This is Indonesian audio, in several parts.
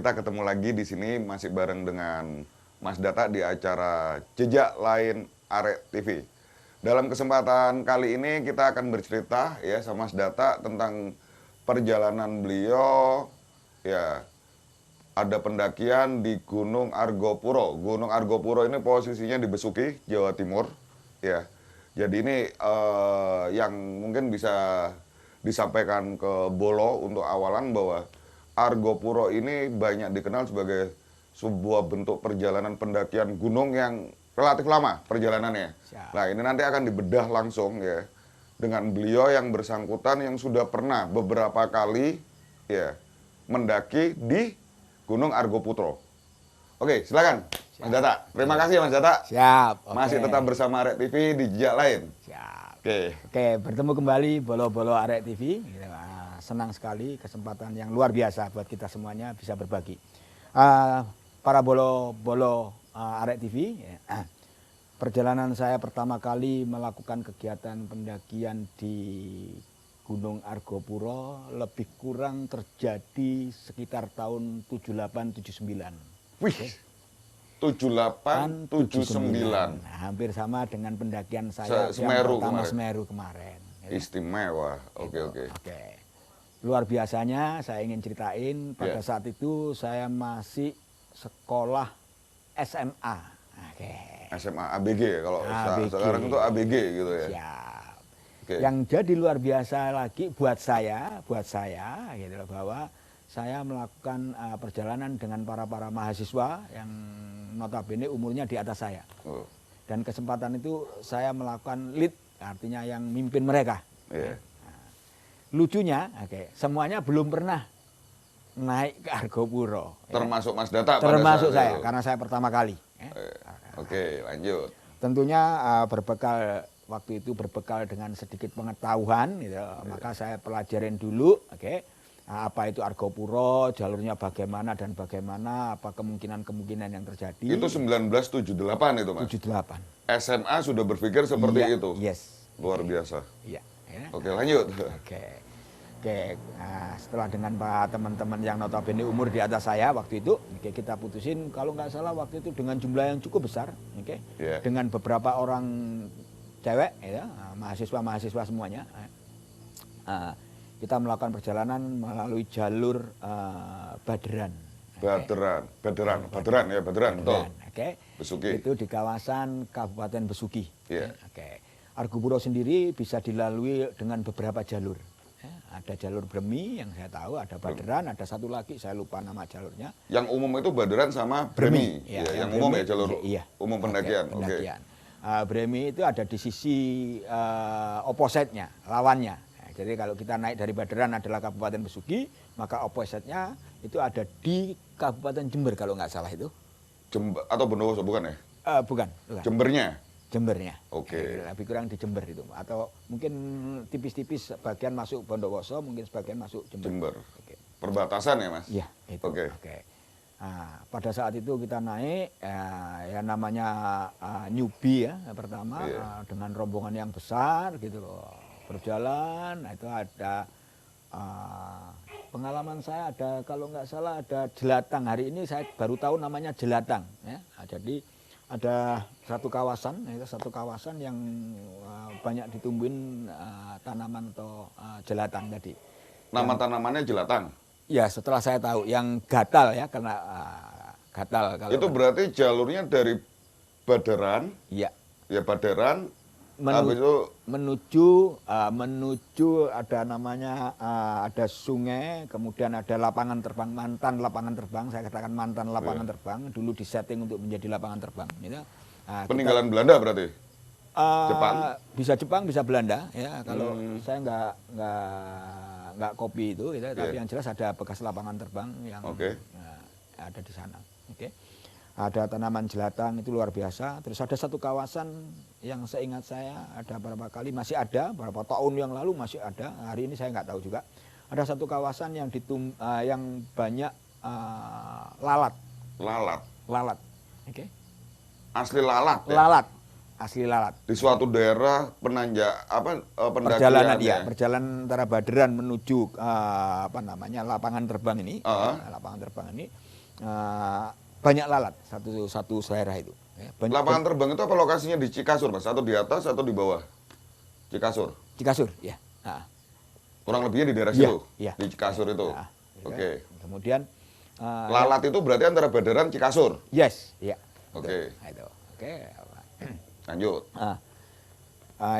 kita ketemu lagi di sini masih bareng dengan Mas Data di acara Jejak Lain Arek TV. Dalam kesempatan kali ini kita akan bercerita ya sama Mas Data tentang perjalanan beliau ya. Ada pendakian di Gunung Argopuro. Gunung Argopuro ini posisinya di Besuki, Jawa Timur ya. Jadi ini yang mungkin bisa disampaikan ke Bolo untuk awalan bahwa Argopuro ini banyak dikenal sebagai sebuah bentuk perjalanan pendakian gunung yang relatif lama perjalanannya. Siap. Nah, ini nanti akan dibedah langsung ya dengan beliau yang bersangkutan yang sudah pernah beberapa kali ya mendaki di Gunung Argopuro. Oke, silakan Mas Data. Terima kasih Mas Data. Siap. Masih tetap bersama Arek TV di Jejak Lain. Siap. Oke, bertemu kembali Bolo-Bolo Arek TV. Senang sekali kesempatan yang luar biasa buat kita semuanya bisa berbagi. Para Bolo-Bolo Arek TV, perjalanan saya pertama kali melakukan kegiatan pendakian di Gunung Argopuro lebih kurang terjadi sekitar tahun 78-79. Wih, 78-79. Nah, hampir sama dengan pendakian saya Semeru yang pertama kemarin. Semeru kemarin. Istimewa. Oke. Oke. Luar biasanya saya ingin ceritain pada Ya. saat itu saya masih sekolah SMA. Oke. SMA ABG ya kalau ABG. sekarang itu ABG gitu ya. Siap. Oke. Yang jadi luar biasa lagi buat saya gitu loh, bahwa saya melakukan perjalanan dengan para mahasiswa yang notabene umurnya di atas saya. Oh, Dan kesempatan itu saya melakukan lead, artinya yang mimpin mereka. iya. Lucunya, semuanya belum pernah naik ke Argopuro. Termasuk Mas Data pada Termasuk saat saya, itu. karena saya pertama kali. Oke, lanjut. Tentunya berbekal waktu itu berbekal dengan sedikit pengetahuan, gitu, maka saya pelajarin dulu, apa itu Argopuro, jalurnya bagaimana dan bagaimana, apa kemungkinan yang terjadi. Itu 1978 itu Mas. 78. SMA sudah berpikir seperti Iya, itu. Yes. Luar biasa. Iya. Ya. Oke, lanjut. Oke. Nah, setelah dengan teman-teman yang notabene umur di atas saya waktu itu, kita putusin kalau nggak salah waktu itu dengan jumlah yang cukup besar, Yeah. dengan beberapa orang cewek, mahasiswa semuanya, kita melakukan perjalanan melalui jalur Baderan. Baderan, betul. Besuki. Itu di kawasan Kabupaten Besuki. Yeah. Argopuro sendiri bisa dilalui dengan beberapa jalur. Ada jalur Bremi yang saya tahu, ada Baderan, ada satu lagi saya lupa nama jalurnya. Yang umum itu Baderan sama Bremi. Ya, Ya, yang Bremi, umum ya jalur iya. umum pendakian. Oke. Bremi itu ada di sisi opposite-nya, lawannya. Nah, jadi kalau kita naik dari Baderan adalah Kabupaten Besuki, maka opposite-nya itu ada di Kabupaten Jember kalau nggak salah itu. Jember atau Bondowoso bukan ya? Bukan. Jembernya. Oke. Lebih kurang di Jember itu. Atau mungkin tipis-tipis sebagian masuk Bondowoso, mungkin sebagian masuk Jember. Oke. Perbatasan ya Mas? Iya, itu. Oke. Nah, pada saat itu kita naik, ya namanya newbie ya, pertama dengan rombongan yang besar gitu loh. Berjalan, nah itu ada pengalaman saya ada kalau nggak salah ada jelatang. Hari ini saya baru tahu namanya jelatang. Ya. Nah, jadi ada satu kawasan yang banyak ditumbuhin tanaman atau jelatang tadi. Nama tanamannya jelatang? Ya setelah saya tahu yang gatal ya karena gatal. Kalau itu berarti jalurnya dari Baderan, ya Baderan, habis itu menuju ada namanya ada sungai, kemudian ada mantan lapangan terbang, saya katakan mantan lapangan terbang, dulu disetting untuk menjadi lapangan terbang. Gitu. Nah, peninggalan Belanda berarti? Jepang? Bisa Jepang, bisa Belanda, ya. Kalau saya nggak kopi itu, gitu, tapi yang jelas ada bekas lapangan terbang yang ada di sana. Ada tanaman jelatang itu luar biasa. Terus ada satu kawasan yang seingat saya ada beberapa kali masih ada, beberapa tahun yang lalu masih ada. Hari ini saya nggak tahu juga. Ada satu kawasan yang yang banyak lalat. Lalat. Asli lalat. Ya? Lalat. Asli lalat. Di suatu daerah pendakian. Perjalanan antara Baderan menuju lapangan terbang ini. Lapangan terbang ini banyak lalat satu daerah itu. Ya, Lapangan terbang itu apa lokasinya di Cikasur, Mas? Atau di atas atau di bawah? Cikasur. Cikasur, ya. Nah. Kurang lebihnya di daerah Ya, situ, ya. di Cikasur itu. Nah, Oke. Kemudian lalat itu berarti antara Badaran Cikasur. Yes, ya. Oke. Nah, itu. Oke. Lanjut.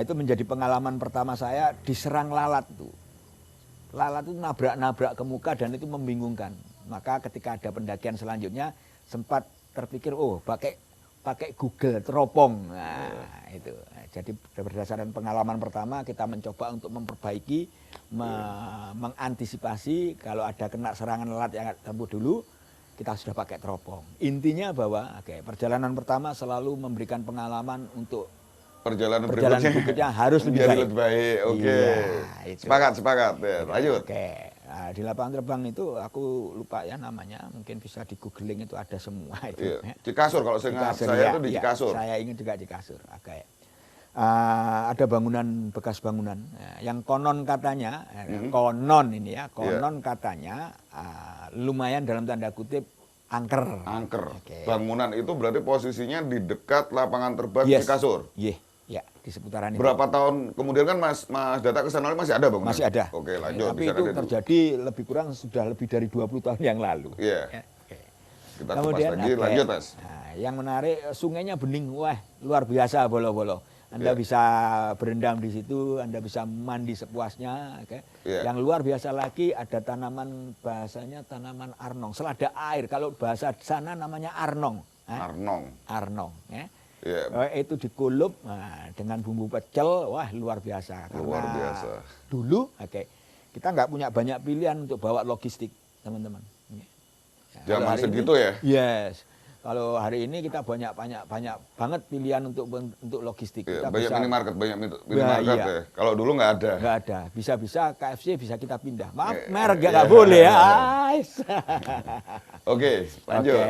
Itu menjadi pengalaman pertama saya diserang lalat itu. Lalat itu nabrak-nabrak ke muka dan itu membingungkan. Maka ketika ada pendakian selanjutnya sempat terpikir, oh pakai Google teropong. Nah, itu. Jadi berdasarkan pengalaman pertama kita mencoba untuk memperbaiki, mengantisipasi kalau ada kena serangan lalat yang tempuh dulu, kita sudah pakai teropong. Intinya bahwa perjalanan pertama selalu memberikan pengalaman untuk perjalanan berikutnya harus lebih baik. Lebih baik. Oke. Iya, sepakat. Ya, lanjut. Oke. Nah, di lapangan terbang itu aku lupa ya namanya, mungkin bisa di googling itu ada semua itu. Iya. Cikasur kalau saya itu di Cikasur. Saya ingin juga Cikasur. Oke. Ada bangunan, bekas bangunan yang konon katanya, konon katanya lumayan dalam tanda kutip angker. Okay. Bangunan itu berarti posisinya di dekat lapangan terbang Cikasur. Iya, ya, di seputaran itu. Berapa tahun kemudian kan Mas Data kesana masih ada bangunan? Masih ada. Oke, lanjut. Tapi itu terjadi lebih kurang sudah lebih dari 20 tahun yang lalu. Iya. Yeah. Kita kemudian lagi, lanjut Mas. Nah, yang menarik sungainya bening, wah luar biasa bolo-bolo. Anda bisa berendam di situ, Anda bisa mandi sepuasnya. Yang luar biasa lagi ada tanaman, bahasanya tanaman arnong, selada air. Kalau bahasa sana namanya arnong. Arnong. Itu dikulup dengan bumbu pecel, wah luar biasa. Luar biasa. Dulu, kita nggak punya banyak pilihan untuk bawa logistik, teman-teman. Zaman segitu ya? Yes. Kalau hari ini kita banyak banget pilihan untuk logistik. Iya, banyak minimarket ya. Kalau dulu nggak ada. Nggak ada. Bisa KFC bisa kita pindah. Maaf, merek nggak boleh ya. Oke, lanjut.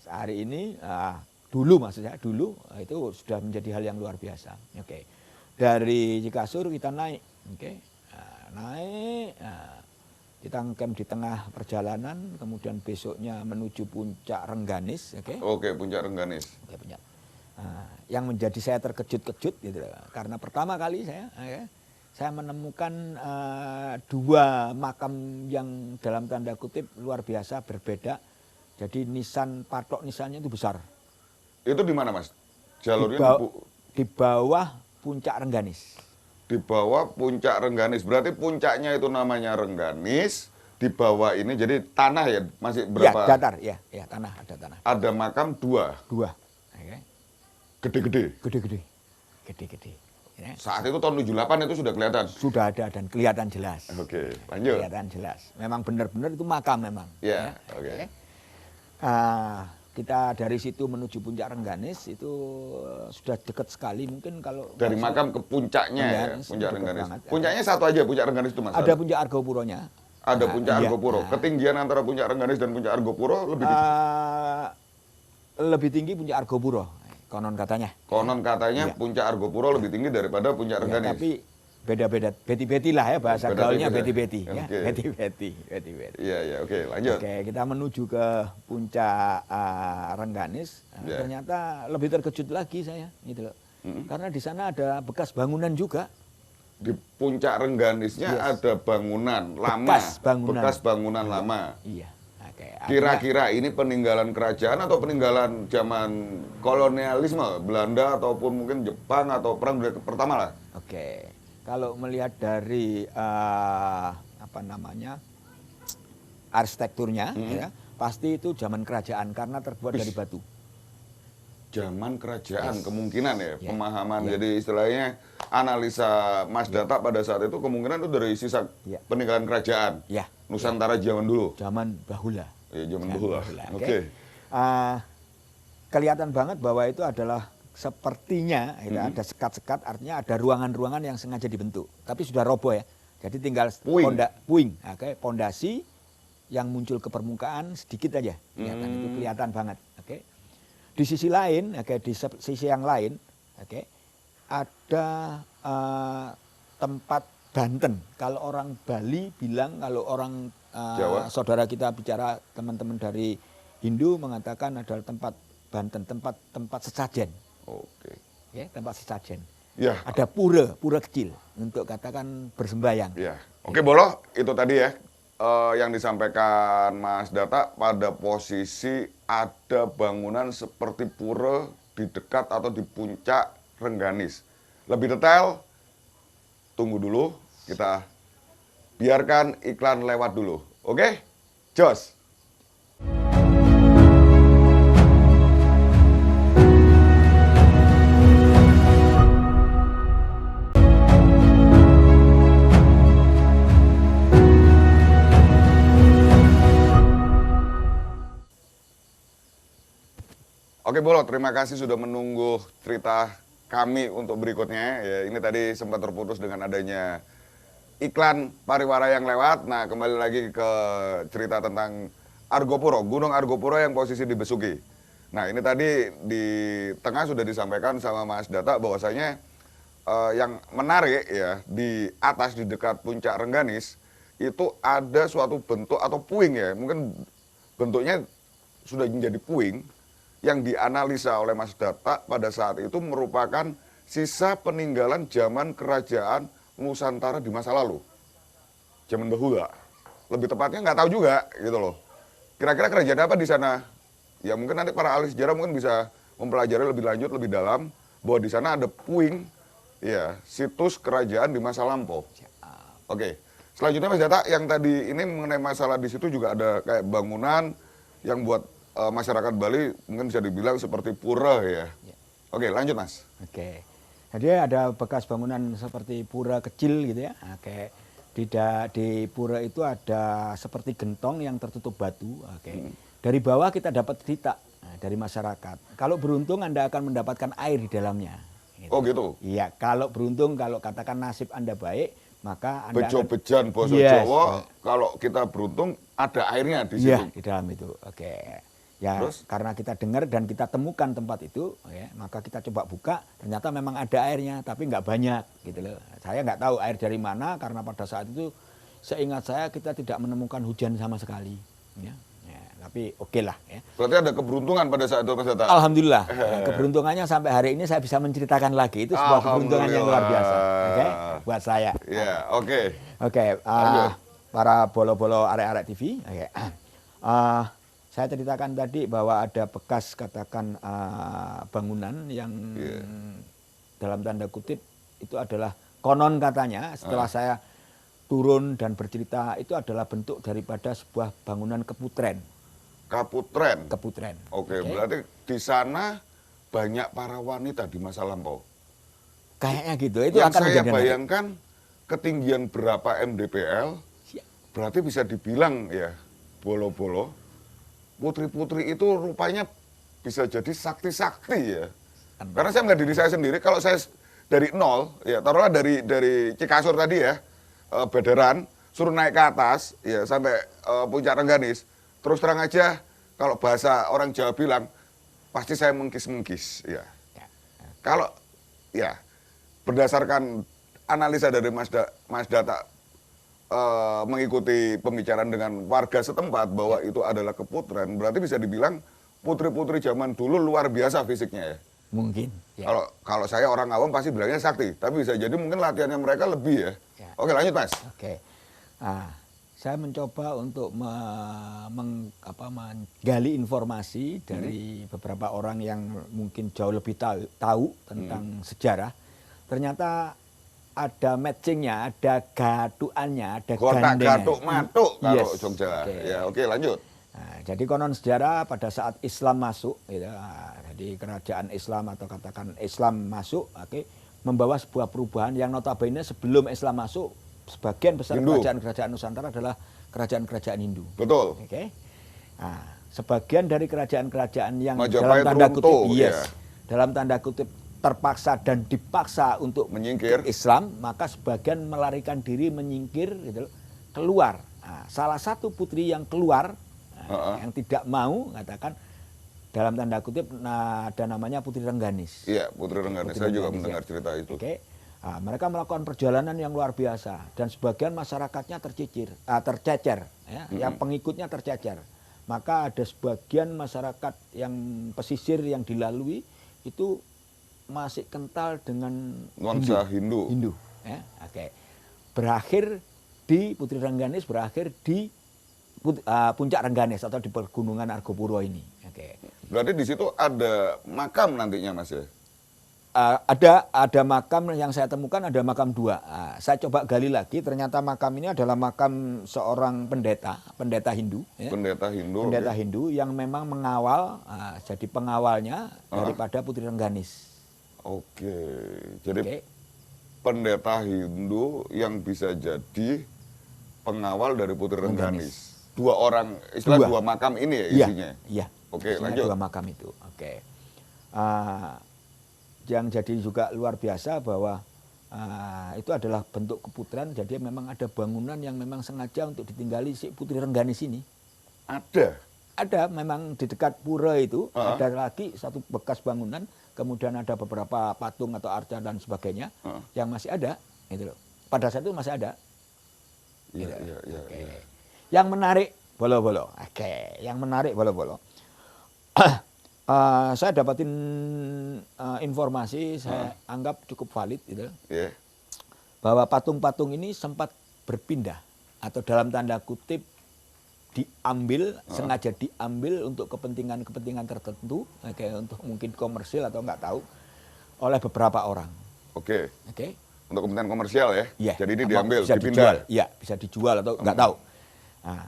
Hari ini dulu itu sudah menjadi hal yang luar biasa. Dari Cikasur kita naik. Naik. Kita ngecamp di tengah perjalanan, kemudian besoknya menuju Puncak Rengganis. Oke, Puncak Rengganis. Yang menjadi saya terkejut-kejut gitu, karena pertama kali saya menemukan dua makam yang dalam tanda kutip luar biasa berbeda. Jadi patok nisannya itu besar. Itu di mana, Mas? Jalurnya di bawah Puncak Rengganis. Di bawah Puncak Rengganis, berarti puncaknya itu namanya Rengganis, di bawah ini jadi tanah ya, masih berapa? Ya, datar, ya tanah, ada tanah. Ada makam dua. Gede-gede. Saat itu tahun 78 itu sudah kelihatan. Sudah ada dan kelihatan jelas. Oke, lanjut. Kelihatan jelas. Memang benar-benar itu makam memang. Ya, oke. Kita dari situ menuju Puncak Rengganis itu sudah dekat sekali, mungkin kalau dari makam ke puncaknya, Puncak Rengganis. Puncaknya satu aja Puncak Rengganis itu, Mas. Ada Puncak Argopuronya. Ada Puncak Argopuro. Ketinggian antara Puncak Rengganis dan Puncak Argopuro lebih tinggi. Lebih tinggi Puncak Argopuro, konon katanya. Konon katanya Puncak Argopuro lebih tinggi daripada Puncak Rengganis. Tapi beda-beda, beti-beti lah ya, bahasa gaulnya beti-beti. Beti-beti. Iya, oke, lanjut. Oke, kita menuju ke Puncak Rengganis. Ternyata lebih terkejut lagi saya, gitu loh. Karena di sana ada bekas bangunan juga. Di Puncak Rengganisnya ada bangunan lama. Bekas bangunan lama. Iya. Kira-kira ini peninggalan kerajaan atau peninggalan zaman kolonialisme Belanda ataupun mungkin Jepang atau perang dunia pertama lah. Oke. Kalau melihat dari arsitekturnya, pasti itu zaman kerajaan karena terbuat dari batu. Zaman kerajaan kemungkinan ya, pemahaman. Jadi istilahnya analisa Mas Data pada saat itu kemungkinan itu dari sisa peninggalan kerajaan. Nusantara zaman dulu. Zaman bahula. Iya, zaman bahula. Oke. Kelihatan banget bahwa itu adalah sepertinya ada sekat-sekat, artinya ada ruangan-ruangan yang sengaja dibentuk, tapi sudah roboh ya. Jadi tinggal puing, pondasi yang muncul ke permukaan sedikit aja, itu kelihatan banget. Di sisi lain, di sisi yang lain, ada tempat Banten. Kalau orang Bali bilang, kalau orang saudara kita bicara, teman-teman dari Hindu mengatakan adalah tempat Banten, tempat sesajen. Oke. Ya, tempat sesajen. Ya. Ada pura kecil untuk katakan bersembayang. Ya. Oke, Bolo, itu tadi ya yang disampaikan Mas Data, pada posisi ada bangunan seperti pura di dekat atau di puncak Rengganis. Lebih detail, tunggu dulu, kita biarkan iklan lewat dulu. Oke? Jos! Oke, Bolo, terima kasih sudah menunggu cerita kami untuk berikutnya. Ya, ini tadi sempat terputus dengan adanya iklan pariwara yang lewat. Nah, kembali lagi ke cerita tentang Argopuro, Gunung Argopuro yang posisi di Besuki. Nah, ini tadi di tengah sudah disampaikan sama Mas Data bahwasanya yang menarik ya, di atas di dekat puncak Rengganis itu ada suatu bentuk atau puing ya, mungkin bentuknya sudah menjadi puing yang dianalisa oleh Mas Data pada saat itu merupakan sisa peninggalan zaman kerajaan Nusantara di masa lalu. Zaman dahulu. Lebih tepatnya nggak tahu juga gitu loh. Kira-kira kerajaan apa di sana? Ya mungkin nanti para ahli sejarah mungkin bisa mempelajari lebih lanjut, lebih dalam, bahwa di sana ada puing, ya, situs kerajaan di masa lampau. Oke. Selanjutnya Mas Data, yang tadi ini mengenai masalah di situ juga ada kayak bangunan yang buat masyarakat Bali mungkin bisa dibilang seperti pura ya. Oke, lanjut Mas. Oke. Jadi ada bekas bangunan seperti pura kecil gitu ya. Oke. Di pura itu ada seperti gentong yang tertutup batu. Oke. Dari bawah kita dapat cerita dari masyarakat. Kalau beruntung Anda akan mendapatkan air di dalamnya. Gitu. Oh gitu. Iya, kalau beruntung, kalau katakan nasib Anda baik, maka Anda bejo-bejan boso Jawa, kalau kita beruntung ada airnya di situ. Iya, di dalam itu. Oke. Ya, terus? Karena kita dengar dan kita temukan tempat itu, ya, maka kita coba buka, ternyata memang ada airnya, tapi nggak banyak, gitu loh. Saya nggak tahu air dari mana, karena pada saat itu, seingat saya kita tidak menemukan hujan sama sekali. Ya, tapi oke lah. Ya. Berarti ada keberuntungan pada saat itu Mas Data? Alhamdulillah. Keberuntungannya sampai hari ini saya bisa menceritakan lagi. Itu sebuah keberuntungan yang luar biasa. Oke, buat saya. Iya, oke. Oke, para bolo-bolo arek-arek TV. Oke. Saya ceritakan tadi bahwa ada bekas katakan bangunan yang dalam tanda kutip itu adalah konon katanya setelah saya turun dan bercerita itu adalah bentuk daripada sebuah bangunan keputren. Keputren. Oke, berarti di sana banyak para wanita di masa lampau. Kayaknya gitu. Itu yang akan saya bayangkan ketinggian berapa mdpl, berarti bisa dibilang ya bolo-bolo. Putri-putri itu rupanya bisa jadi sakti-sakti ya. Karena saya melihat diri saya sendiri, kalau saya dari nol, ya taruhlah dari Cikasur tadi ya, Bederan, suruh naik ke atas, ya sampai puncak Rengganis. Terus terang aja, kalau bahasa orang Jawa bilang, pasti saya mengkis-mengkis. Ya. Kalau ya berdasarkan analisa dari Mas Data, mengikuti pembicaraan dengan warga setempat bahwa itu adalah keputren, berarti bisa dibilang putri-putri zaman dulu luar biasa fisiknya ya. Mungkin. Ya. Kalau saya orang awam pasti bilangnya sakti, tapi bisa jadi mungkin latihannya mereka lebih ya. Oke, lanjut Mas. Oke. Saya mencoba untuk menggali informasi dari beberapa orang yang mungkin jauh lebih tahu tentang sejarah. Ternyata ada matchingnya, ada gaduannya, ada gandengnya. Gatuk matuk kalau Jogja. Ya, oke, lanjut. Nah, jadi konon sejarah pada saat Islam masuk, gitu, jadi kerajaan Islam atau katakan Islam masuk, membawa sebuah perubahan yang notabene sebelum Islam masuk, sebagian besar kerajaan-kerajaan Nusantara adalah kerajaan-kerajaan Hindu. Betul. Oke. Nah, sebagian dari kerajaan-kerajaan yang Majapahit dalam tanda kutip, ya. dalam tanda kutip terpaksa dan dipaksa untuk menyingkir Islam, maka sebagian melarikan diri menyingkir gitu, keluar. Nah, salah satu putri yang keluar, yang tidak mau, katakan dalam tanda kutip ada namanya Putri Rengganis. Iya, Putri Rengganis. Saya juga mendengar cerita itu. Oke. Nah, mereka melakukan perjalanan yang luar biasa dan sebagian masyarakatnya tercecer, ya, yang pengikutnya tercecer. Maka ada sebagian masyarakat yang pesisir yang dilalui itu masih kental dengan nuansa Hindu. Hindu, ya. Oke. Berakhir di Putri Rengganis, berakhir di Puncak Rengganis atau di Pegunungan Argopuro ini. Oke. Berarti di situ ada makam nantinya, Mas ya? Ada makam yang saya temukan, ada makam 2. Saya coba gali lagi, ternyata makam ini adalah makam seorang pendeta Hindu. Ya. Pendeta Hindu. Pendeta Hindu yang memang mengawal, jadi pengawalnya daripada Putri Rengganis. Oke, jadi pendeta Hindu yang bisa jadi pengawal dari Putri Rengganis. 2 orang, istilah 2 makam ini ya isinya? Iya. Oke, lanjut. 2 makam itu. Oke. Yang jadi juga luar biasa bahwa itu adalah bentuk keputran, jadi memang ada bangunan yang memang sengaja untuk ditinggali si Putri Rengganis ini. Ada memang di dekat pura itu ada lagi satu bekas bangunan, kemudian ada beberapa patung atau arca dan sebagainya yang masih ada, gitu loh. Pada saat itu masih ada. Iya, gitu. iya. Yang menarik bolo-bolo. Oke, yang menarik bolo-bolo. Saya dapatin informasi, saya anggap cukup valid, gitu. Yeah. Bahwa patung-patung ini sempat berpindah atau dalam tanda kutip diambil, sengaja diambil untuk kepentingan-kepentingan tertentu, untuk mungkin komersil atau nggak tahu, oleh beberapa orang. Oke. Untuk kepentingan komersial ya? Iya. Jadi ini diambil, bisa dipindah? Dijual. Iya, bisa dijual atau nggak tahu. Nah,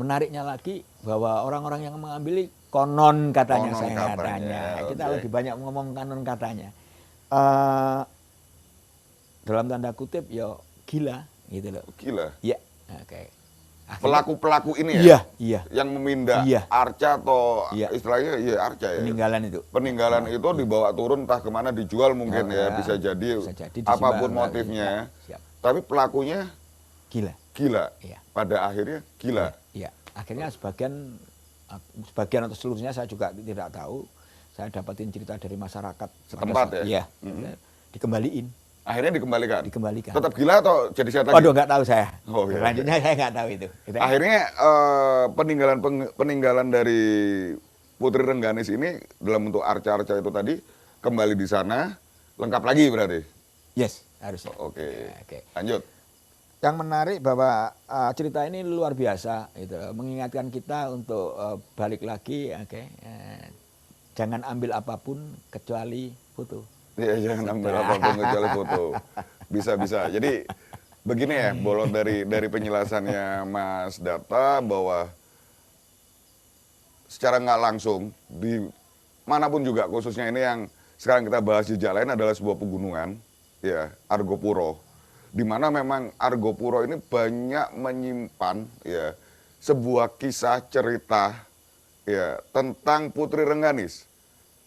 menariknya lagi bahwa orang-orang yang mengambil konon katanya, kita lebih banyak ngomong konon katanya. Dalam tanda kutip, ya gila, gitu loh. Gila? Iya. Pelaku-pelaku ini ya? Iya. Yang memindah arca atau istilahnya arca ya? Peninggalan itu. Peninggalan itu dibawa turun entah kemana, dijual mungkin bisa jadi apapun motifnya. Tapi pelakunya gila. Iya. Pada akhirnya gila. Iya. Akhirnya sebagian atau seluruhnya saya juga tidak tahu. Saya dapatin cerita dari masyarakat setempat ya? Iya. Dikembaliin. Akhirnya dikembalikan? Dikembalikan. Tetap gila atau jadi setan? Waduh, nggak tahu saya. Selanjutnya saya nggak tahu itu. Akhirnya peninggalan dari Putri Rengganis ini dalam bentuk arca-arca itu tadi kembali di sana, lengkap lagi berarti? Yes, harusnya. Oke. Lanjut. Yang menarik bahwa cerita ini luar biasa, gitu, mengingatkan kita untuk balik lagi, jangan ambil apapun kecuali foto. Iya, jangan ambil apapun kecuali foto. Bisa. Jadi begini ya, bolot dari penjelasannya Mas Data bahwa secara nggak langsung di manapun juga, khususnya ini yang sekarang kita bahas jejak lain adalah sebuah pegunungan, ya, Argopuro. Di mana memang Argopuro ini banyak menyimpan ya sebuah kisah cerita ya tentang Putri Rengganis.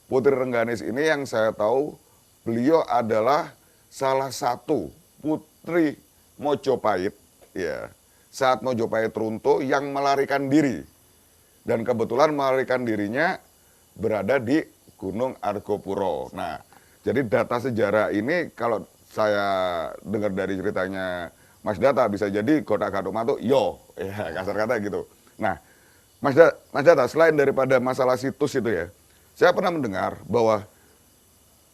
Putri Rengganis ini yang saya tahu beliau adalah salah satu putri Mojopahit ya. Saat Mojopahit runtuh yang melarikan diri. Dan kebetulan melarikan dirinya berada di Gunung Argopuro. Nah, jadi data sejarah ini kalau saya dengar dari ceritanya Mas Data bisa jadi Kotak Gatomatu ya kasar kata gitu. Nah, Mas Data selain daripada masalah situs itu ya, saya pernah mendengar bahwa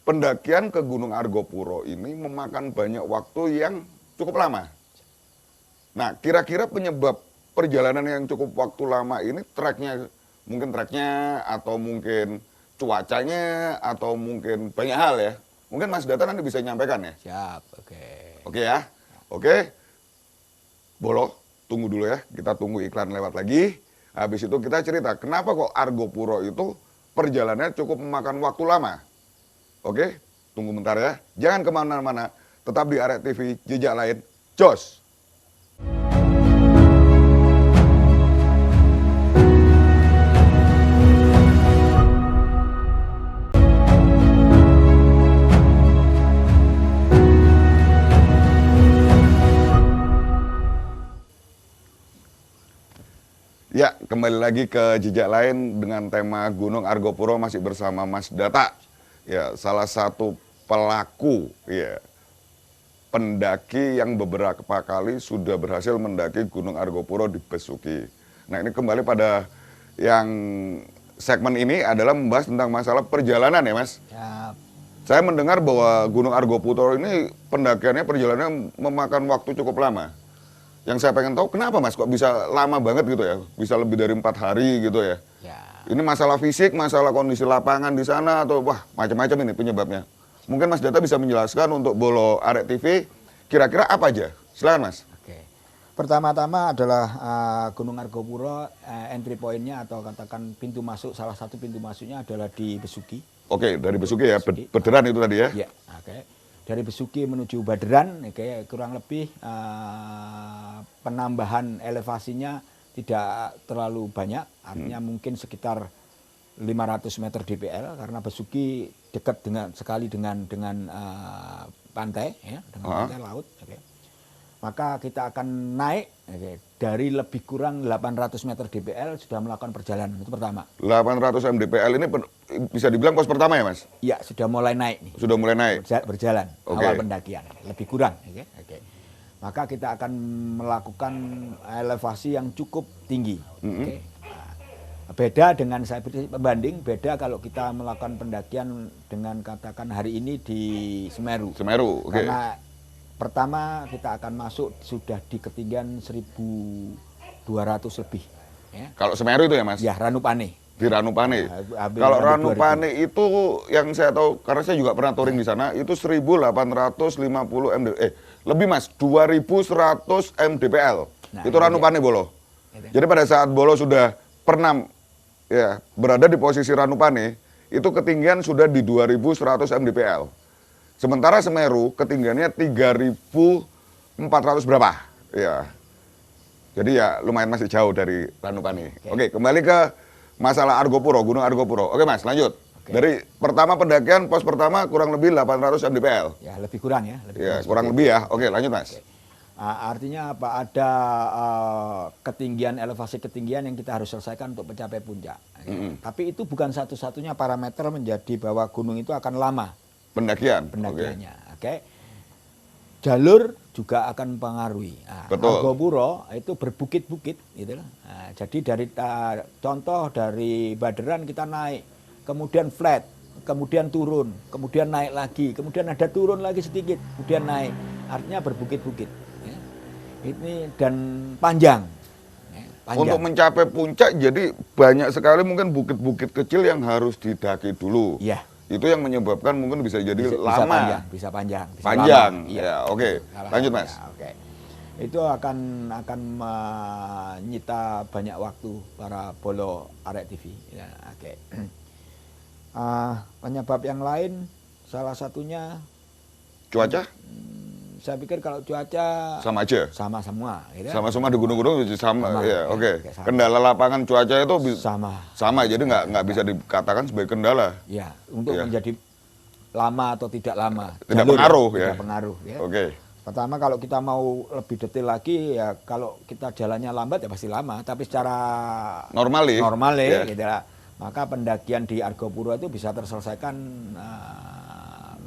pendakian ke Gunung Argopuro ini memakan banyak waktu yang cukup lama. Nah, kira-kira penyebab perjalanan yang cukup waktu lama ini mungkin treknya atau mungkin cuacanya atau mungkin banyak hal ya. Mungkin Mas Data nanti bisa nyampaikan ya. Siap, Oke ya. Oke. Bolo, tunggu dulu ya. Kita tunggu iklan lewat lagi. Habis itu kita cerita kenapa kok Argopuro itu perjalanannya cukup memakan waktu lama. Oke, tunggu bentar ya. Jangan kemana-mana, tetap di Arek TV, jejak lain, jos! Ya, kembali lagi ke jejak lain dengan tema Gunung Argopuro masih bersama Mas Data. Ya, salah satu pelaku ya pendaki yang beberapa kali sudah berhasil mendaki Gunung Argopuro di Besuki. Nah, ini kembali pada yang segmen ini adalah membahas tentang masalah perjalanan ya, Mas. Ya. Saya mendengar bahwa Gunung Argopuro ini pendakiannya perjalanannya memakan waktu cukup lama. Yang saya pengen tahu kenapa, Mas, kok bisa lama banget gitu ya? Bisa lebih dari 4 hari gitu ya? Ya. Ini masalah fisik, masalah kondisi lapangan di sana atau wah macam-macam ini penyebabnya. Mungkin Mas Data bisa menjelaskan untuk Bolo Arek TV kira-kira apa aja? Silakan, Mas. Oke. Pertama-tama adalah Gunung Argopuro entry point-nya atau katakan pintu masuk, salah satu pintu masuknya adalah di Besuki. Oke, dari Besuki ya, Besuki. Bederan itu tadi ya. Ya, oke. Dari Besuki menuju Baderan, oke, kurang lebih penambahan elevasinya tidak terlalu banyak, artinya mungkin sekitar 500 meter DPL karena Besuki dekat sekali dengan pantai, ya, dengan pantai laut. Okay. Maka kita akan naik dari lebih kurang 800 meter DPL sudah melakukan perjalanan, itu pertama. 800 mdpl ini bisa dibilang pos pertama ya, Mas? Iya, sudah mulai naik nih. Sudah mulai naik? Berjalan, Okay. awal pendakian, lebih kurang. Okay. Maka kita akan melakukan elevasi yang cukup tinggi. Okay. Beda dengan saya pembanding, beda kalau kita melakukan pendakian dengan katakan hari ini di Semeru. Semeru, oke. Karena pertama kita akan masuk sudah di ketinggian 1.200 lebih. Ya. Kalau Semeru itu ya, Mas? Ya, Ranupane. Di Ranupane. Ya, kalau Ranupane itu yang saya tahu, karena saya juga pernah touring di sana, itu 1.850 lebih, Mas, 2.100 mdpl. Nah, itu Ranupane Bolo. Itu. Jadi pada saat Bolo sudah pernah ya berada di posisi Ranupane, itu ketinggian sudah di 2.100 mdpl. Sementara Semeru ketinggiannya 3.400 berapa? Ya. Jadi ya lumayan masih jauh dari Ranupane. Oke, kembali ke masalah Argopuro, Gunung Argopuro. Oke, Mas, lanjut. Dari pertama pendakian, pos pertama kurang lebih 800 mdpl. Ya, lebih kurang ya. Kurang lebih ya. Oke, lanjut, Mas. Artinya apa? Ada elevasi ketinggian yang kita harus selesaikan untuk mencapai puncak. Tapi itu bukan satu-satunya parameter menjadi bahwa gunung itu akan lama. Pendakiannya. Oke. Jalur juga akan mempengaruhi. Argopuro itu berbukit-bukit, gitu loh. Jadi dari contoh dari Baderan kita naik, kemudian flat, kemudian turun, kemudian naik lagi, kemudian ada turun lagi sedikit, kemudian naik. Artinya berbukit-bukit. Ya. Ini dan panjang. Ya, panjang. Untuk mencapai puncak, jadi banyak sekali mungkin bukit-bukit kecil yang harus didaki dulu. Iya. Itu yang menyebabkan mungkin bisa jadi lama. Bisa panjang. Panjang. Lama. Ya, oke. Lanjut, Mas. Ya, oke. Itu akan menyita banyak waktu para Bolo Arek TV. Ya, oke. Penyebab yang lain salah satunya Cuaca? Saya pikir kalau cuaca Sama aja. sama semua, gitu. Sama di gunung-gunung sama. Ya, oke. Sama. Kendala lapangan cuaca itu sama. Jadi nggak bisa dikatakan sebagai kendala. Ya, untuk menjadi lama atau tidak lama. Tidak pengaruh ya. Tidak pengaruh. Ya. Oke. Pertama kalau kita mau lebih detail lagi ya kalau kita jalannya lambat ya pasti lama. Tapi secara normal ya, gitu lah. Maka pendakian di Argopuro itu bisa terselesaikan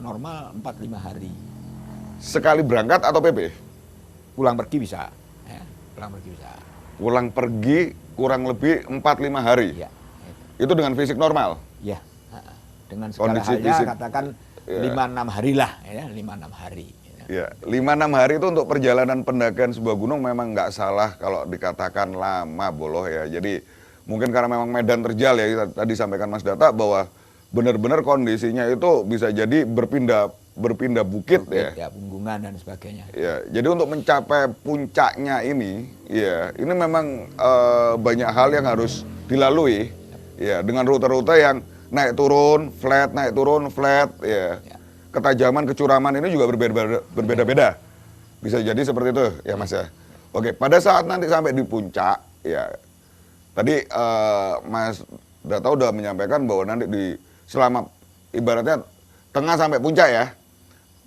normal 4-5 hari. Sekali berangkat atau PB? Pulang pergi bisa. Ya, pulang pergi bisa. Pulang pergi kurang lebih 4-5 hari? Ya, itu dengan fisik normal? Ya, dengan segala halnya fisik, katakan 5-6 hari lah. Ya, 5-6 hari. Ya, 5-6 hari itu untuk perjalanan pendakian sebuah gunung memang nggak salah kalau dikatakan lama Boloh ya. Jadi mungkin karena memang medan terjal ya, tadi sampaikan Mas Data bahwa benar-benar kondisinya itu bisa jadi berpindah bukit ya, punggungan dan sebagainya. Ya, jadi untuk mencapai puncaknya ini, ya, ini memang banyak hal yang harus dilalui, ya, dengan rute-rute yang naik turun, flat, ya. Ketajaman, kecuraman ini juga berbeda-beda. Bisa jadi seperti itu, ya Mas ya. Oke, pada saat nanti sampai di puncak, ya, tadi Mas Data udah menyampaikan bahwa nanti selama ibaratnya tengah sampai puncak ya.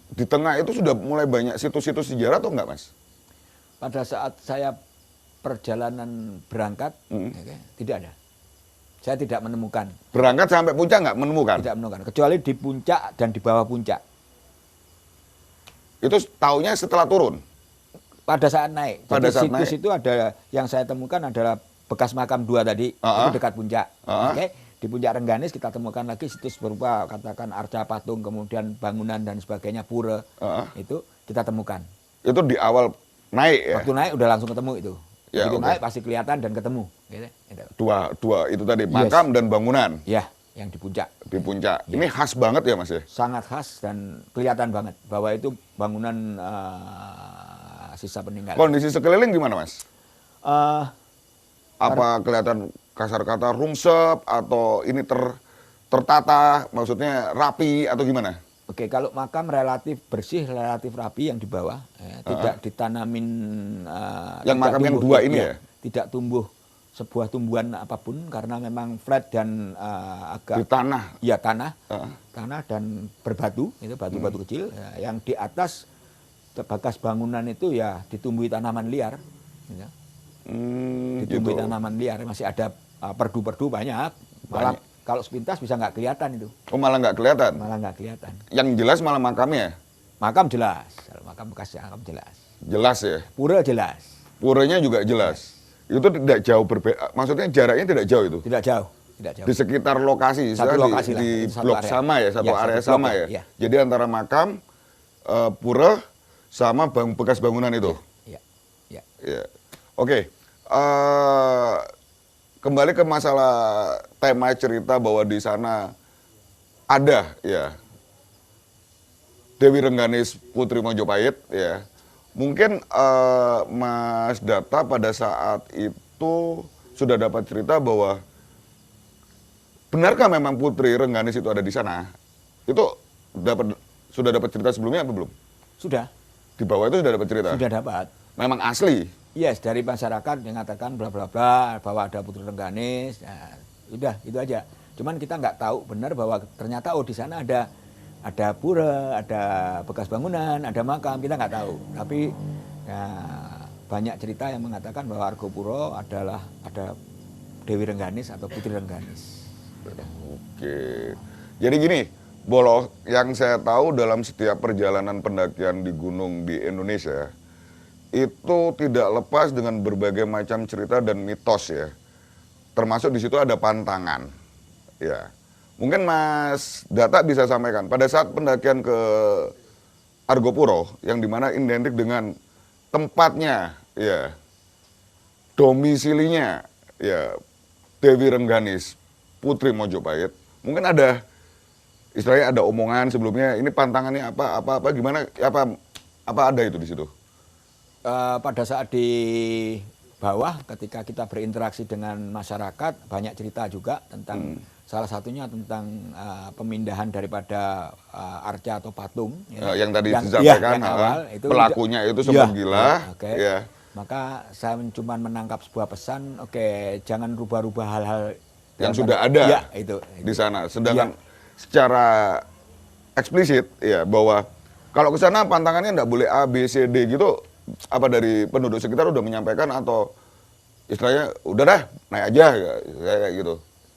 Di tengah itu sudah mulai banyak situs-situs sejarah atau enggak, Mas? Pada saat saya perjalanan berangkat, tidak ada. Saya tidak menemukan. Berangkat sampai puncak enggak menemukan? Tidak menemukan, kecuali di puncak dan di bawah puncak. Itu taunya setelah turun? Pada saat naik. Pada Jadi saat situs naik. itu ada, yang saya temukan adalah bekas makam 2 tadi, itu dekat puncak. Oke. Di puncak Rengganis kita temukan lagi situs berupa katakan arca patung, kemudian bangunan dan sebagainya, pura. Itu kita temukan. Itu di awal naik ya? Waktu naik udah langsung ketemu itu. Ya, Begitu oke. naik pasti kelihatan dan ketemu. Gitu. Dua itu tadi, makam dan bangunan Ya, yang di puncak. di puncak. Ini khas banget ya Mas ya? Sangat khas dan kelihatan banget bahwa itu bangunan sisa peninggalan. Kondisi sekeliling gimana Mas? Eh, Apa kelihatan kasar kata rungsep atau ini tertata, maksudnya rapi atau gimana? Oke, kalau makam relatif bersih, relatif rapi yang di bawah, tidak ditanamin. Yang tidak makam yang tumbuh, 2 ini ya? Tidak tumbuh sebuah tumbuhan apapun karena memang flat dan agak Di tanah. ya tanah dan berbatu, itu batu-batu kecil. Ya, yang di atas bekas bangunan itu ya ditumbuhi tanaman liar. Ya. Ditumbuhi Gitu. tanaman liar, masih ada perdu-perdu banyak. Malah kalau sepintas bisa nggak kelihatan itu. Oh malah nggak kelihatan? Malah nggak kelihatan. Yang jelas malah makamnya? Makam jelas, kalau makam bekasnya makam jelas. Jelas ya? Pura jelas. Puranya juga jelas. Itu tidak jauh berbeda, maksudnya jaraknya tidak jauh itu? Tidak jauh, tidak jauh. Di sekitar lokasi, Satu misalnya lokasi lah, di itu satu blok area. sama ya, satu Ya, area satu sama blok ya? ya. Jadi antara makam, pura, sama bekas bangunan itu? Ya, ya. Ya. Oke, kembali ke masalah tema cerita bahwa di sana ada ya Dewi Rengganis Putri Mojopahit ya. Mungkin Mas Data pada saat itu sudah dapat cerita bahwa benarkah memang Putri Rengganis itu ada di sana? Itu sudah dapat cerita sebelumnya apa belum? Sudah, Di bawah itu sudah dapat cerita. sudah dapat. Memang asli. Yes, dari masyarakat yang mengatakan bla bla bla bahwa ada Putri Rengganis. Nah, udah itu aja. Cuman kita nggak tahu benar bahwa ternyata di sana ada pura, ada bekas bangunan, ada makam, kita nggak tahu. Tapi ya, banyak cerita yang mengatakan bahwa Argopuro adalah ada Dewi Rengganis atau Putri Rengganis. Oke. Jadi gini, Bolo, yang saya tahu dalam setiap perjalanan pendakian di gunung di Indonesia, itu tidak lepas dengan berbagai macam cerita dan mitos ya. Termasuk di situ ada pantangan. Ya. Mungkin Mas Data bisa sampaikan, pada saat pendakian ke Argopuro, yang dimana identik dengan tempatnya, ya, domisilinya, ya, Dewi Rengganis, Putri Mojopahit, mungkin ada, istilahnya ada omongan sebelumnya, ini pantangannya apa gimana, apa ada itu di situ? Pada saat di bawah, ketika kita berinteraksi dengan masyarakat, banyak cerita juga tentang salah satunya tentang pemindahan daripada arca atau patung yang tadi disampaikan, yang awal, itu pelakunya itu sempat gila. Okay. Ya. Maka saya cuma menangkap sebuah pesan, jangan rubah-rubah hal-hal yang sudah ada ya, itu. Di sana. Sedangkan secara eksplisit ya bahwa kalau ke sana pantangannya enggak boleh A, B, C, D gitu, apa dari penduduk sekitar udah menyampaikan atau istilahnya udah dah naik aja kayak gitu.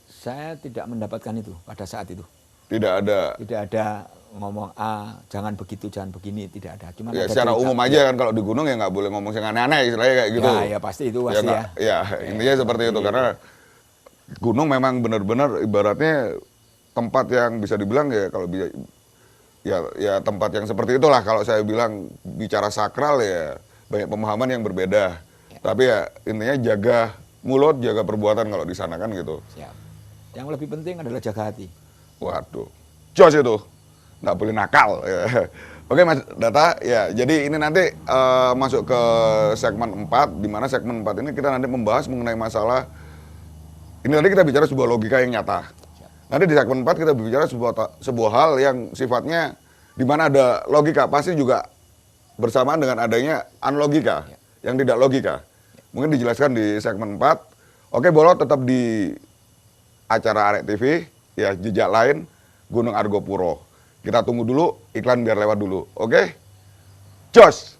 Saya tidak mendapatkan itu pada saat itu. Tidak ada. Tidak ada ngomong A, jangan begitu, jangan begini, tidak ada. Cuma Ya, ada secara cerita. umum aja kan kalau di gunung ya nggak boleh ngomong yang aneh-aneh istilahnya kayak gitu. Ya pasti itu pasti ya. Ya, intinya seperti itu karena gunung memang benar-benar ibaratnya tempat yang bisa dibilang ya kalau bisa ya tempat yang seperti itulah kalau saya bilang bicara sakral ya banyak pemahaman yang berbeda. Tapi ya intinya jaga mulut, jaga perbuatan kalau di sana kan gitu. Siap. Yang lebih penting adalah jaga hati. Waduh, jos itu, nggak boleh nakal. Ya. Oke Mas Data, ya jadi ini nanti masuk ke segmen 4, di mana segmen 4 ini kita nanti membahas mengenai masalah, ini nanti kita bicara sebuah logika yang nyata. Nanti di segmen 4 kita bicara sebuah hal yang sifatnya, di mana ada logika, pasti juga bersamaan dengan adanya unlogika, yang tidak logika. Mungkin dijelaskan di segmen 4. Oke, Bolo tetap di acara Arek TV, ya jejak lain Gunung Argopuro. Kita tunggu dulu, iklan biar lewat dulu. Oke? Jos!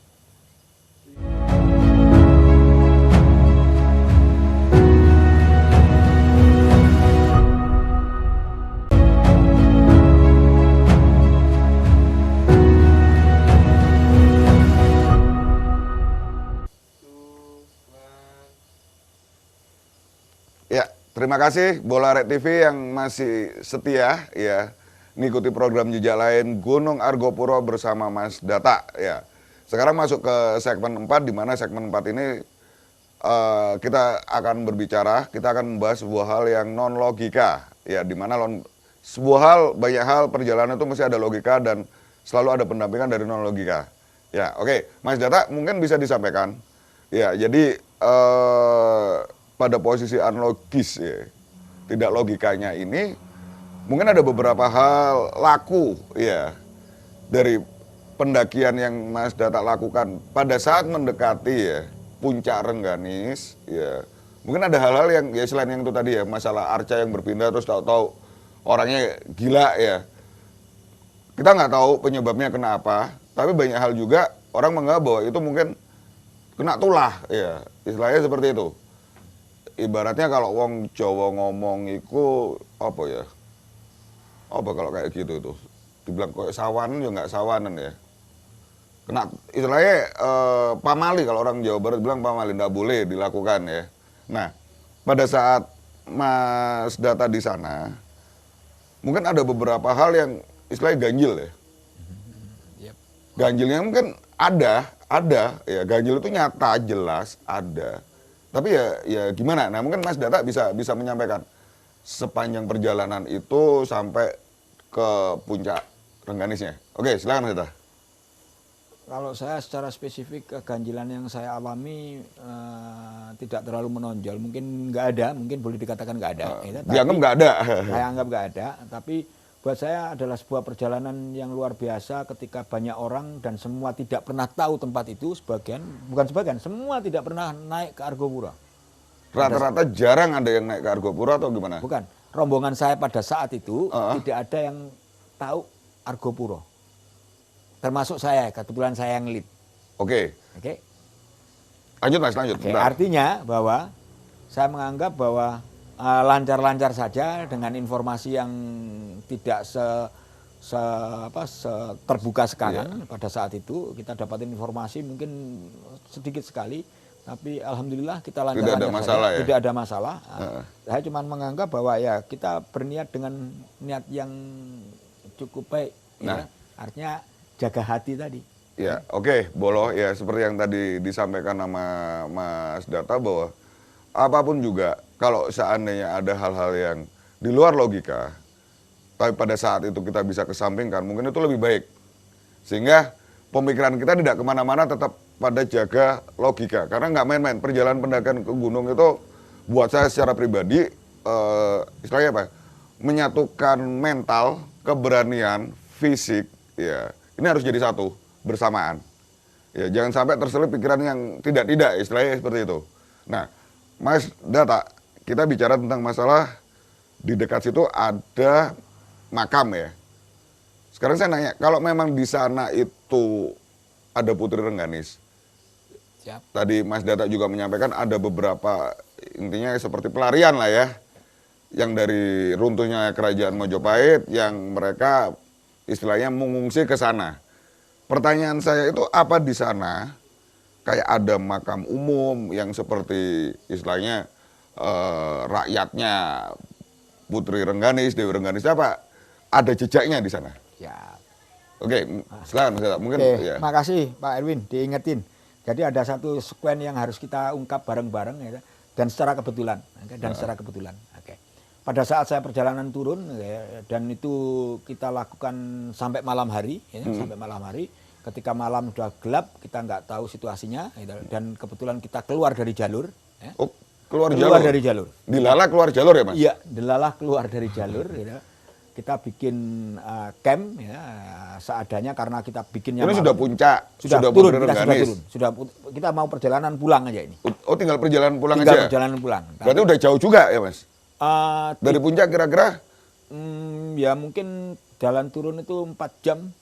terima kasih Bola Red TV yang masih setia ya mengikuti program Jejak Lain Gunung Argopuro bersama Mas Data ya. Sekarang masuk ke segmen 4 di mana segmen 4 ini kita akan berbicara, kita akan membahas sebuah hal yang non logika ya, di mana sebuah hal, banyak hal perjalanan itu mesti ada logika dan selalu ada pendampingan dari non logika. Ya, oke. Mas Data mungkin bisa disampaikan. Ya, jadi pada posisi unlogis ya, tidak logikanya ini mungkin ada beberapa hal laku ya dari pendakian yang Mas Data lakukan pada saat mendekati ya puncak Rengganis ya. Mungkin ada hal-hal yang ya selain yang itu tadi ya, masalah arca yang berpindah terus tahu-tahu orangnya gila ya. Kita nggak tahu penyebabnya kenapa, tapi banyak hal juga orang menganggap bahwa itu mungkin kena tulah ya, istilahnya seperti itu. Ibaratnya kalau wong Jawa ngomong iku apa ya? Apa kalau kayak gitu itu? Dibilang kayak sawanan ya nggak sawanan ya. Kena istilahnya pamali, kalau orang Jawa Barat bilang pamali, nggak boleh dilakukan ya. Nah, pada saat Mas Data di sana, mungkin ada beberapa hal yang istilahnya ganjil ya. Ganjilnya mungkin ada ya, ganjil itu nyata jelas ada. Tapi ya gimana? Nah, mungkin Mas Data bisa menyampaikan sepanjang perjalanan itu sampai ke puncak Rengganisnya. Oke, silakan Mas Data. Kalau saya secara spesifik keganjilan yang saya alami tidak terlalu menonjol, mungkin nggak ada, mungkin boleh dikatakan nggak ada. Dianggap nggak ada. Saya anggap nggak ada, tapi buat saya adalah sebuah perjalanan yang luar biasa ketika banyak orang dan semua tidak pernah tahu tempat itu, semua tidak pernah naik ke Argopuro. Rata-rata jarang ada yang naik ke Argopuro atau gimana? Bukan, rombongan saya pada saat itu tidak ada yang tahu Argopuro. Termasuk saya, kebetulan saya yang lead. Oke. Lanjut Mas, lanjut. Artinya bahwa saya menganggap bahwa lancar-lancar saja dengan informasi yang tidak terbuka sekarang. Pada saat itu kita dapatin informasi mungkin sedikit sekali, tapi alhamdulillah kita lancar-lancar saja. Tidak ada masalah. Saya cuma menganggap bahwa ya kita berniat dengan niat yang cukup baik. Ya. Artinya jaga hati tadi. Ya, oke, Bolo ya seperti yang tadi disampaikan sama Mas Data bahwa apapun juga kalau seandainya ada hal-hal yang di luar logika, tapi pada saat itu kita bisa kesampingkan, mungkin itu lebih baik. Sehingga pemikiran kita tidak kemana-mana, tetap pada jaga logika. Karena nggak main-main, perjalanan pendakian ke gunung itu buat saya secara pribadi, istilahnya apa? Menyatukan mental, keberanian, fisik, ya ini harus jadi satu bersamaan. Ya jangan sampai terselip pikiran yang tidak-tidak, istilahnya seperti itu. Nah, Mas Data, kita bicara tentang masalah di dekat situ ada makam ya. Sekarang saya nanya, kalau memang di sana itu ada Putri Rengganis. Siap. Tadi Mas Data juga menyampaikan ada beberapa, intinya seperti pelarian lah ya, yang dari runtuhnya kerajaan Mojopahit, yang mereka istilahnya mengungsi ke sana. Pertanyaan saya itu apa di sana kayak ada makam umum yang seperti istilahnya rakyatnya Putri Rengganis, Dewi Rengganis apa? Ada jejaknya di sana. Ya. Oke, silakan Mas Data. Mungkin ya. Makasih Pak Erwin diingetin. Jadi ada satu sekuen yang harus kita ungkap bareng-bareng ya, dan secara kebetulan. Oke. Pada saat saya perjalanan turun ya, dan itu kita lakukan sampai malam hari ya, sampai malam hari. Ketika malam sudah gelap, kita nggak tahu situasinya ya, dan kebetulan kita keluar dari jalur ya. Oh, keluar dari jalur. Dilalah keluar jalur ya, Mas? Iya, dilalah keluar dari jalur ya. Kita bikin camp ya seadanya karena kita bikinnya ini sudah puncak, sudah turun, kita mau perjalanan pulang aja ini. Oh, tinggal perjalanan pulang tinggal aja. Perjalanan pulang. Berarti udah jauh juga ya, Mas? Dari puncak kira-kira? Ya mungkin jalan turun itu 4 jam.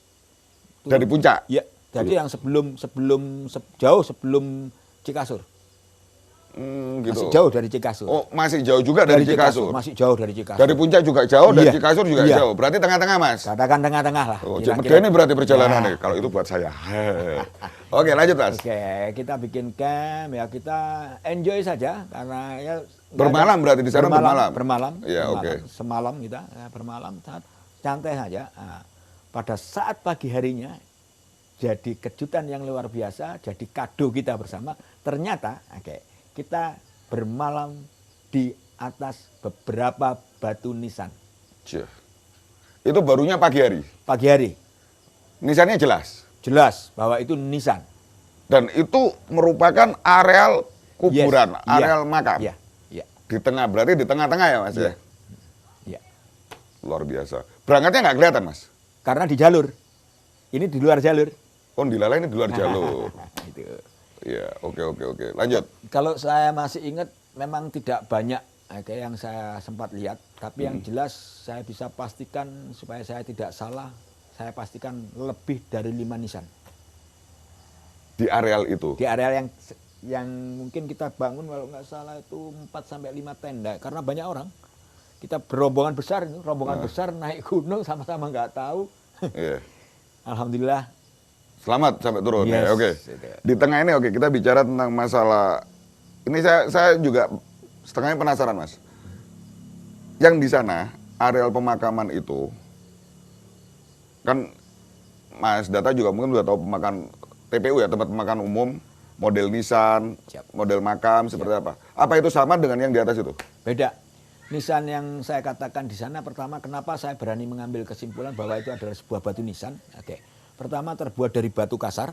Turun. Dari puncak? Iya. Jadi yang jauh sebelum Cikasur. Gitu. Masih jauh dari Cikasur. Oh, masih jauh juga dari Cikasur. Masih jauh dari Cikasur. Dari Puncak juga jauh, dari Iya. Cikasur juga Iya. jauh. Berarti tengah-tengah, Mas. Katakan tengah-tengah lah. Oh, kira-kira. ini berarti perjalanan Ya. nih. Kalau itu buat saya. Oke, lanjut, Mas. Oke, kita bikin camp ya, kita enjoy saja karena ya Bermalam berarti di sana bermalam. Bermalam. Iya, bermalam. oke. Semalam kita ya, bermalam saat santai saja. Nah, pada saat pagi harinya jadi kejutan yang luar biasa, jadi kado kita bersama. Ternyata kita bermalam di atas beberapa batu nisan. Itu barunya pagi hari. Pagi hari. Nisannya jelas. Jelas bahwa itu nisan. Dan itu merupakan areal kuburan, Yes. areal makam. Iya, iya. Di tengah, berarti di tengah-tengah ya, Mas? Iya. Ya? Iya. Luar biasa. Berangkatnya nggak kelihatan, Mas? Karena di jalur. Ini di luar jalur. Oh, Dilala ini di luar jalur. Itu. Iya, oke. Lanjut. Kalau saya masih ingat, memang tidak banyak kayak yang saya sempat lihat. Tapi yang jelas saya bisa pastikan, supaya saya tidak salah, saya pastikan lebih dari 5 nisan. Di areal itu. Di areal yang mungkin kita bangun, kalau nggak salah itu 4-5 tenda. Karena banyak orang. Kita berombongan besar, besar naik gunung sama-sama nggak tahu. Iya. Alhamdulillah. Selamat sampai turun. Yes. Ya, oke. Di tengah ini kita bicara tentang masalah ini saya juga setengahnya penasaran, Mas. Yang di sana areal pemakaman itu kan Mas Data juga mungkin udah tahu TPU ya, tempat pemakaman umum, model nisan, Siap. model makam seperti apa. Apa itu sama dengan yang di atas itu? Beda. Nisan yang saya katakan di sana, pertama kenapa saya berani mengambil kesimpulan bahwa itu adalah sebuah batu nisan. Pertama terbuat dari batu kasar,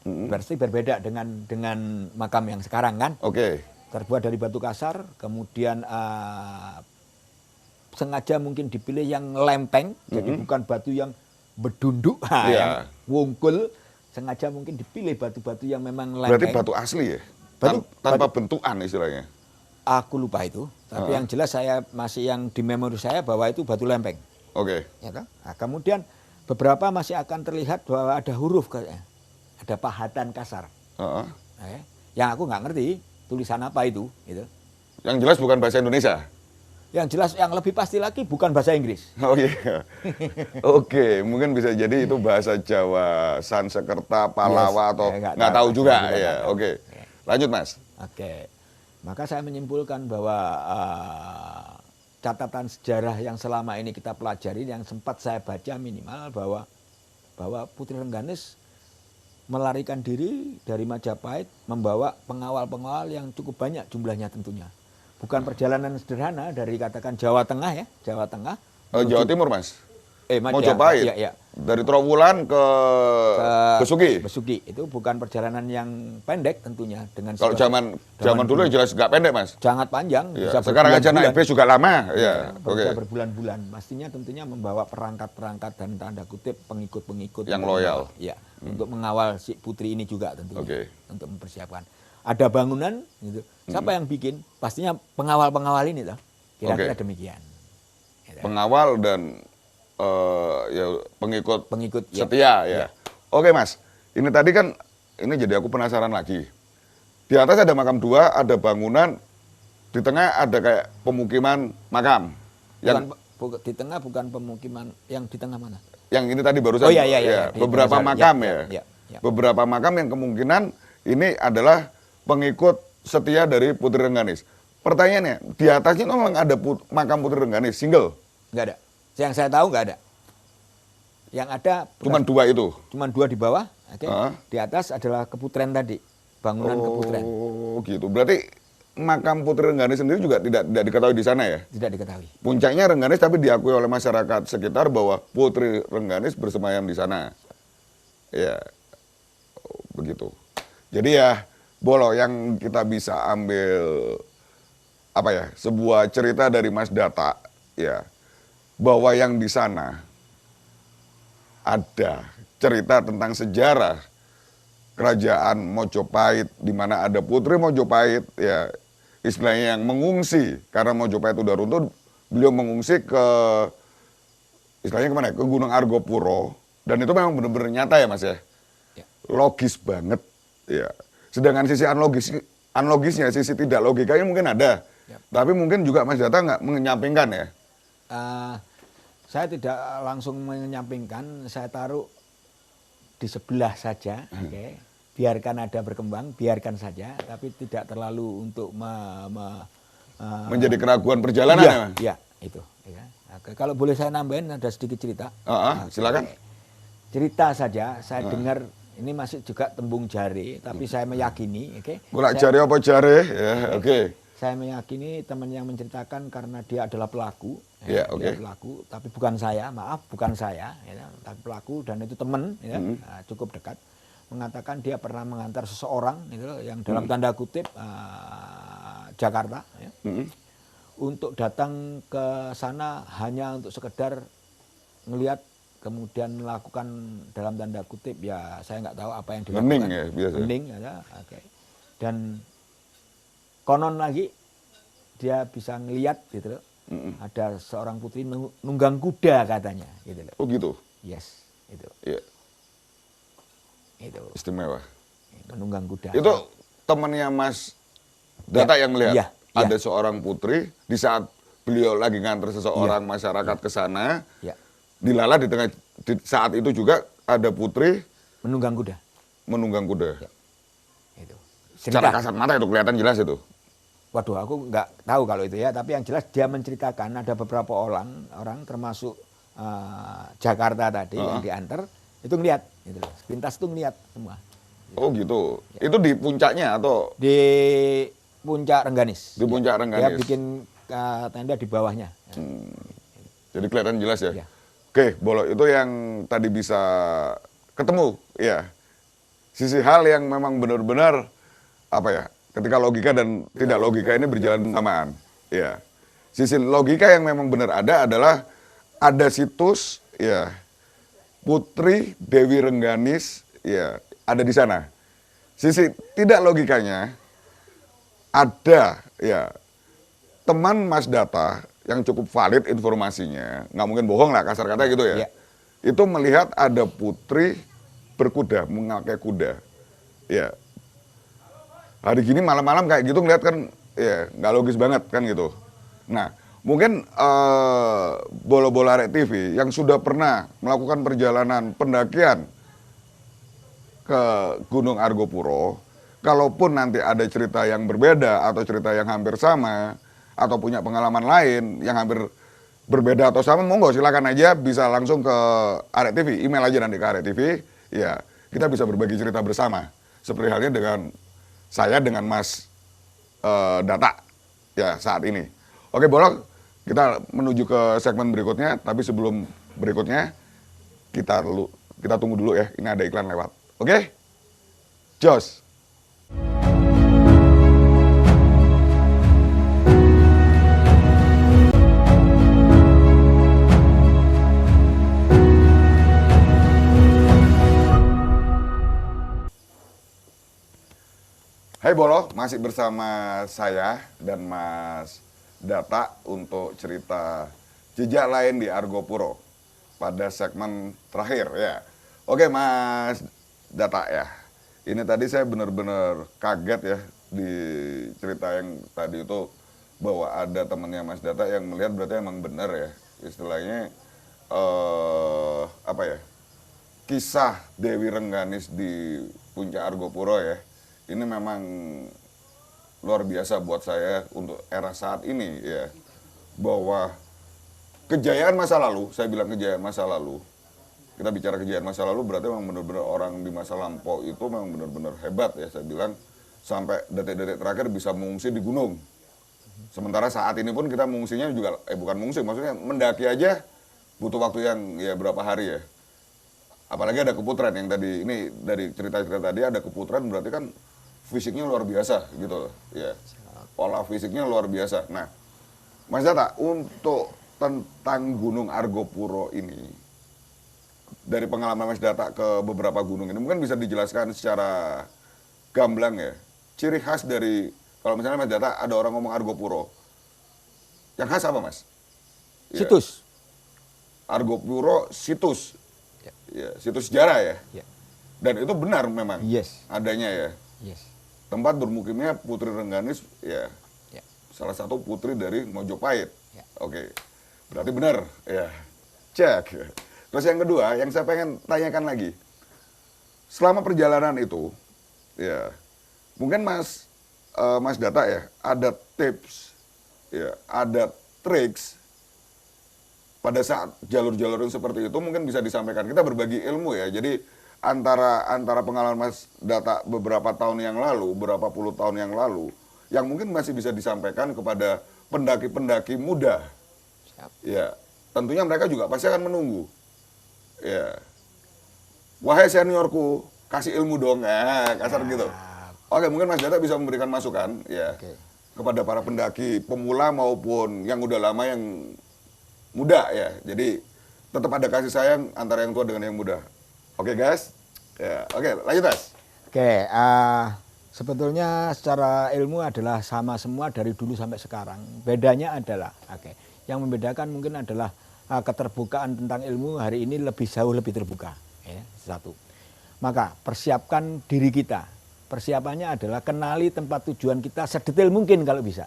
berarti berbeda dengan makam yang sekarang kan. Terbuat dari batu kasar, kemudian sengaja mungkin dipilih yang lempeng, jadi bukan batu yang berdunduk, yang wungkul. Sengaja mungkin dipilih batu-batu yang memang lempeng. Berarti batu asli ya? Tanpa bentukan istilahnya? Aku lupa itu, tapi yang jelas saya masih yang di memori saya bahwa itu batu lempeng. Ya, kan? Nah, kemudian beberapa masih akan terlihat bahwa ada huruf kayaknya, ada pahatan kasar. Yang aku nggak ngerti tulisan apa itu. Gitu. Yang jelas bukan bahasa Indonesia. Yang jelas yang lebih pasti lagi bukan bahasa Inggris. Oh iya. Mungkin bisa jadi itu bahasa Jawa, Sanskerta, Palawa atau nggak tahu juga. Ya, lanjut, Mas. Maka saya menyimpulkan bahwa catatan sejarah yang selama ini kita pelajari, yang sempat saya baca minimal bahwa Putri Rengganis melarikan diri dari Majapahit membawa pengawal-pengawal yang cukup banyak jumlahnya tentunya. Bukan perjalanan sederhana dari katakan Jawa Tengah ya, Jawa Tengah. Jawa Timur, Mas. Majapahit. Ya. Dari Trowulan ke Besuki. Besuki itu bukan perjalanan yang pendek tentunya dengan kalau zaman dulu jelas nggak pendek, Mas. Sangat panjang. Ya. Bisa sekarang aja naik bis juga lama. Bisa berbulan-bulan. Pastinya tentunya membawa perangkat-perangkat dan tanda kutip pengikut-pengikut yang loyal. Ya, untuk mengawal si putri ini juga tentunya. Untuk mempersiapkan. Ada bangunan, gitu. Siapa yang bikin? Pastinya pengawal-pengawal ini, toh. Kira-kira demikian. Pengawal dan pengikut ya. setia ya. Oke, Mas, ini tadi kan ini jadi aku penasaran lagi. Di atas ada makam 2, ada bangunan, di tengah ada kayak pemukiman makam. Di tengah bukan pemukiman, yang di tengah mana? Yang ini tadi barusan. Beberapa makam ya. Beberapa makam yang kemungkinan ini adalah pengikut setia dari Putri Rengganis. Pertanyaannya, di atasnya memang ada makam Putri Rengganis single? Nggak ada. Yang saya tahu nggak ada. Yang ada cuman 2 itu. Cuman 2 di bawah. Di atas adalah keputren tadi, bangunan keputren. Oh gitu. Berarti makam Putri Rengganis sendiri juga tidak diketahui di sana ya? Tidak diketahui. Puncaknya Rengganis tapi diakui oleh masyarakat sekitar bahwa Putri Rengganis bersemayam di sana. Ya, begitu. Jadi ya, Bolo, yang kita bisa ambil sebuah cerita dari Mas Data ya. Bahwa yang di sana ada cerita tentang sejarah kerajaan Mojopahit, di mana ada Putri Mojopahit ya, istilahnya yang mengungsi karena Mojopahit udah runtuh, beliau mengungsi ke istilahnya kemana? Ke Gunung Argopuro, dan itu memang benar-benar nyata ya, Mas ya. Logis banget ya. Sedangkan sisi analogisnya, sisi tidak logikanya mungkin ada. Yap. Tapi mungkin juga Mas Data nggak menyampingkan ya? Saya tidak langsung menyampingkan, saya taruh di sebelah saja, oke. Biarkan ada berkembang, biarkan saja, tapi tidak terlalu untuk menjadi keraguan perjalanan ya? Iya, itu. Ya. Oke. Kalau boleh saya nambahin, ada sedikit cerita. Silakan. Cerita saja, saya dengar ini masih juga tembung jare, tapi saya meyakini, oke. Gula jare apa jare? Ya, oke. Saya meyakini teman yang menceritakan karena dia adalah pelaku, dia pelaku, tapi bukan saya, maaf, bukan saya, ya, tapi pelaku dan itu teman, ya, cukup dekat, mengatakan dia pernah mengantar seseorang, itu yang dalam tanda kutip Jakarta, ya, untuk datang ke sana hanya untuk sekedar melihat, kemudian melakukan dalam tanda kutip, ya saya nggak tahu apa yang dilakukan. Hening ya biasa. Hening, ya, oke. Dan konon lagi dia bisa ngelihat gitu loh, ada seorang putri nunggang kuda katanya gitu loh. Oh gitu. Yes, itu. Iya. Itu. Istimewa. Menunggang kuda. Itu temannya Mas Data yang melihat. Iya. Ada seorang putri di saat beliau lagi nganter seseorang masyarakat ke sana. Ya. Dilala di tengah saat itu juga ada putri menunggang kuda. Menunggang kuda. Ya. Itu. Secara kasat mata itu kelihatan jelas itu. Waduh, aku nggak tahu kalau itu ya, tapi yang jelas dia menceritakan ada beberapa orang termasuk Jakarta tadi yang diantar itu ngeliat, gitu loh. Sepintas itu ngeliat semua. Oh gitu. Ya. Itu di puncaknya atau? Di puncak Rengganis. Di puncak Rengganis. Dia bikin tenda di bawahnya. Jadi kelihatan jelas ya. Ya. Oke, Bolo, itu yang tadi bisa ketemu, ya. Sisi hal yang memang benar-benar apa ya? Ketika logika dan tidak logika ini berjalan bersamaan. Ya. Sisi logika yang memang benar ada adalah ada situs ya Putri Dewi Rengganis ya ada di sana. Sisi tidak logikanya ada ya teman Mas Data yang cukup valid informasinya, nggak mungkin bohong lah kasar kata gitu ya. Itu melihat ada putri berkuda, memakai kuda. Ya. Hari gini malam-malam kayak gitu ngeliat kan ya nggak logis banget kan gitu. Nah, mungkin Bolo-Bolo Arek TV yang sudah pernah melakukan perjalanan pendakian ke Gunung Argopuro, kalaupun nanti ada cerita yang berbeda atau cerita yang hampir sama atau punya pengalaman lain yang hampir berbeda atau sama, monggo silakan aja bisa langsung ke Arek TV, email aja nanti ke Arek TV, ya kita bisa berbagi cerita bersama. Seperti halnya dengan saya dengan Mas Data ya saat ini. Oke, Bolo, kita menuju ke segmen berikutnya, tapi sebelum berikutnya kita tunggu dulu ya, ini ada iklan lewat. Oke? Jos. Hai Bolo, masih bersama saya dan Mas Data untuk cerita jejak lain di Argopuro pada segmen terakhir ya. Oke Mas Data ya, ini tadi saya benar-benar kaget ya di cerita yang tadi itu bahwa ada temannya Mas Data yang melihat berarti emang benar ya istilahnya apa ya kisah Dewi Rengganis di Puncak Argopuro ya. Ini memang luar biasa buat saya untuk era saat ini ya. Bahwa kejayaan masa lalu, saya bilang kejayaan masa lalu. Kita bicara kejayaan masa lalu berarti memang benar-benar orang di masa lampau itu memang benar-benar hebat ya. Saya bilang sampai detik-detik terakhir bisa mengungsi di gunung. Sementara saat ini pun kita mengungsinya juga, bukan mengungsi, maksudnya mendaki aja butuh waktu yang ya berapa hari ya. Apalagi ada keputren yang tadi, ini dari cerita-cerita tadi ada keputren berarti kan fisiknya luar biasa gitu loh, ya. Pola fisiknya luar biasa. Nah, Mas Data, untuk tentang Gunung Argopuro ini, dari pengalaman Mas Data ke beberapa gunung ini, mungkin bisa dijelaskan secara gamblang ya. Ciri khas dari, kalau misalnya Mas Data ada orang ngomong Argopuro, yang khas apa Mas? Situs. Ya. Argopuro situs. Ya, situs sejarah ya. Ya. Dan itu benar memang Yes. adanya ya. Yes. tempat bermukimnya Putri Rengganis, ya, salah satu putri dari Mojopahit. Oke, berarti benar, ya, cek. Terus yang kedua, yang saya pengen tanyakan lagi, selama perjalanan itu, ya, mungkin Mas Data ya, ada tips, ya, ada triks pada saat jalur-jalur yang seperti itu mungkin bisa disampaikan. Kita berbagi ilmu ya. Jadi antara pengalaman Mas Data beberapa tahun yang lalu, beberapa puluh tahun yang lalu, yang mungkin masih bisa disampaikan kepada pendaki-pendaki muda. Siap. Ya, tentunya mereka juga pasti akan menunggu. Ya, wahai seniorku, kasih ilmu dong, kasar gitu. Oke, mungkin Mas Data bisa memberikan masukan, ya, kepada para pendaki pemula maupun yang udah lama, yang muda ya. Jadi tetap ada kasih sayang antara yang tua dengan yang muda. Oke guys, ya, oke lanjut Mas. Oke, sebetulnya secara ilmu adalah sama semua dari dulu sampai sekarang. Bedanya adalah, yang membedakan mungkin adalah keterbukaan tentang ilmu hari ini jauh lebih terbuka. Ya, satu. Maka persiapkan diri kita. Persiapannya adalah kenali tempat tujuan kita sedetail mungkin kalau bisa.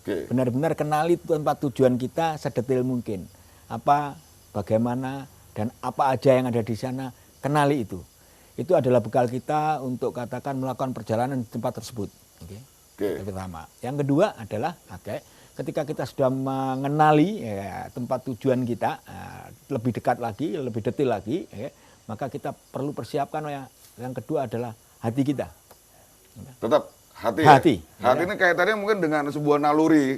Benar-benar kenali tempat tujuan kita sedetail mungkin. Apa, bagaimana, dan apa aja yang ada di sana, kenali itu. Itu adalah bekal kita untuk katakan melakukan perjalanan di tempat tersebut. Yang pertama. Yang kedua adalah, ketika kita sudah mengenali tempat tujuan kita lebih dekat lagi, lebih detail lagi, maka kita perlu persiapkan yang kedua adalah hati kita. Tetap hati. Ya? Hati ini kaitannya mungkin dengan sebuah naluri,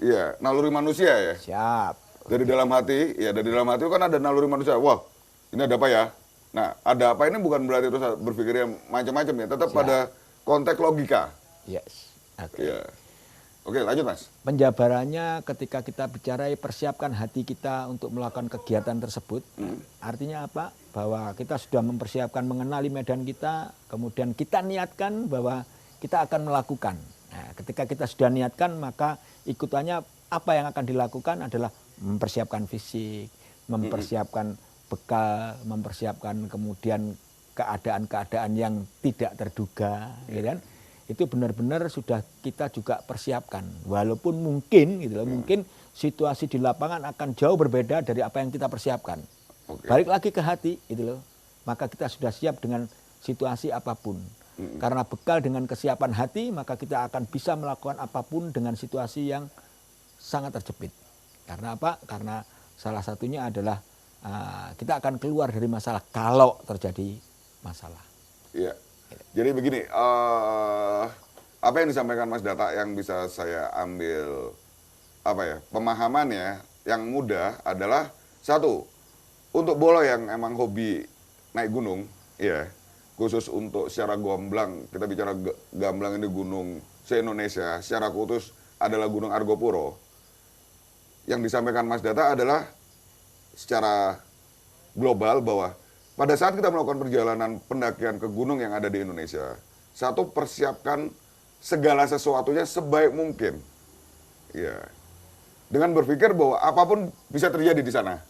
ya, naluri manusia ya. Siap. Dari dalam hati, ya, dari dalam hati kan ada naluri manusia. Wah, ini ada apa ya? Nah, ada apa ini bukan berarti terus berpikirnya macam-macam ya. Tetap pada konteks logika. Yes. Ya. Oke, lanjut Mas. Penjabarannya ketika kita bicara persiapkan hati kita untuk melakukan kegiatan tersebut. Artinya apa? Bahwa kita sudah mempersiapkan mengenali medan kita, kemudian kita niatkan bahwa kita akan melakukan. Nah, ketika kita sudah niatkan, maka ikutannya apa yang akan dilakukan adalah mempersiapkan fisik, mempersiapkan bekal, mempersiapkan kemudian keadaan-keadaan yang tidak terduga, ya kan? Itu benar-benar sudah kita juga persiapkan. Walaupun mungkin gitu loh, mungkin situasi di lapangan akan jauh berbeda dari apa yang kita persiapkan. Balik lagi ke hati gitu loh. Maka kita sudah siap dengan situasi apapun. Karena bekal dengan kesiapan hati, maka kita akan bisa melakukan apapun dengan situasi yang sangat terjepit. Karena apa? Karena salah satunya adalah kita akan keluar dari masalah kalau terjadi masalah. Iya. Jadi begini, apa yang disampaikan Mas Data yang bisa saya ambil pemahamannya yang mudah adalah satu, untuk bolo yang emang hobi naik gunung, ya, khusus untuk secara gamblang, kita bicara gamblang ini gunung se-Indonesia, secara khusus adalah Gunung Argopuro. Yang disampaikan Mas Data adalah secara global bahwa pada saat kita melakukan perjalanan pendakian ke gunung yang ada di Indonesia, satu, persiapkan segala sesuatunya sebaik mungkin. Ya. Dengan berpikir bahwa apapun bisa terjadi di sana.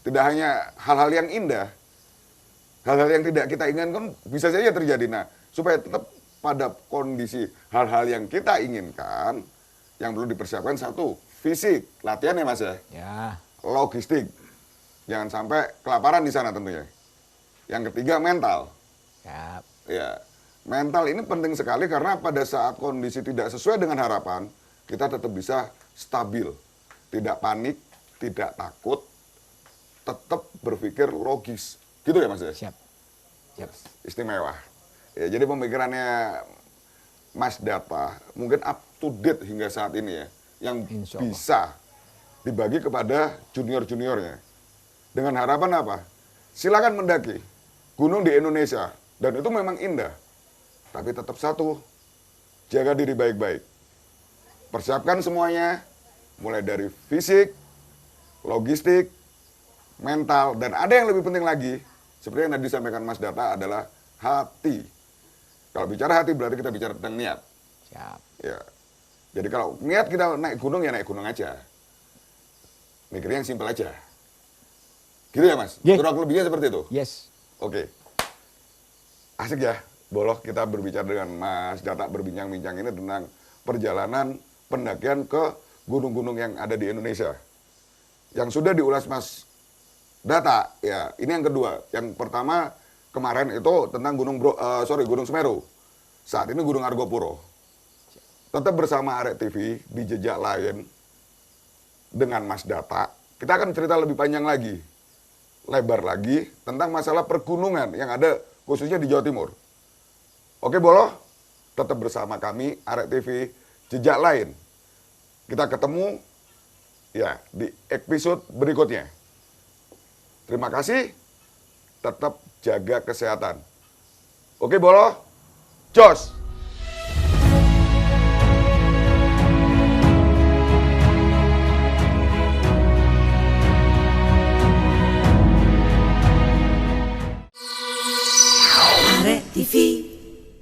Tidak hanya hal-hal yang indah, hal-hal yang tidak kita inginkan bisa saja terjadi. Nah, supaya tetap pada kondisi hal-hal yang kita inginkan, yang perlu dipersiapkan satu, fisik, latihan ya Mas ya. Logistik, jangan sampai kelaparan di sana tentunya. Yang ketiga, mental. Ya, mental ini penting sekali karena pada saat kondisi tidak sesuai dengan harapan, kita tetap bisa stabil, tidak panik, tidak takut, tetap berpikir logis. Gitu ya Mas? Siap. Istimewa. Ya, jadi pemikirannya Mas Data mungkin up to date hingga saat ini ya, yang bisa dibagi kepada junior-juniornya. Dengan harapan apa? Silakan mendaki gunung di Indonesia, dan itu memang indah. Tapi tetap satu, jaga diri baik-baik. Persiapkan semuanya, mulai dari fisik, logistik, mental, dan ada yang lebih penting lagi, seperti yang tadi disampaikan Mas Data adalah hati. Kalau bicara hati berarti kita bicara tentang niat. Ya. Jadi kalau niat kita naik gunung ya naik gunung aja. Mikirnya yang simpel aja. Gitu ya Mas? Kurang lebihnya seperti itu? Yes. Oke. Asik ya? Boloh, kita berbicara dengan Mas Data, berbincang-bincang ini tentang perjalanan pendakian ke gunung-gunung yang ada di Indonesia. Yang sudah diulas Mas Data, ya ini yang kedua. Yang pertama kemarin itu tentang Gunung Semeru. Saat ini Gunung Argopuro. Tetap bersama Arek TV di Jejak Lain dengan Mas Data. Kita akan cerita lebih panjang lagi, lebar lagi tentang masalah pergunungan yang ada khususnya di Jawa Timur. Oke Boloh, tetap bersama kami Arek TV Jejak Lain. Kita ketemu ya di episode berikutnya. Terima kasih, tetap jaga kesehatan. Oke Boloh, jos! Arek TV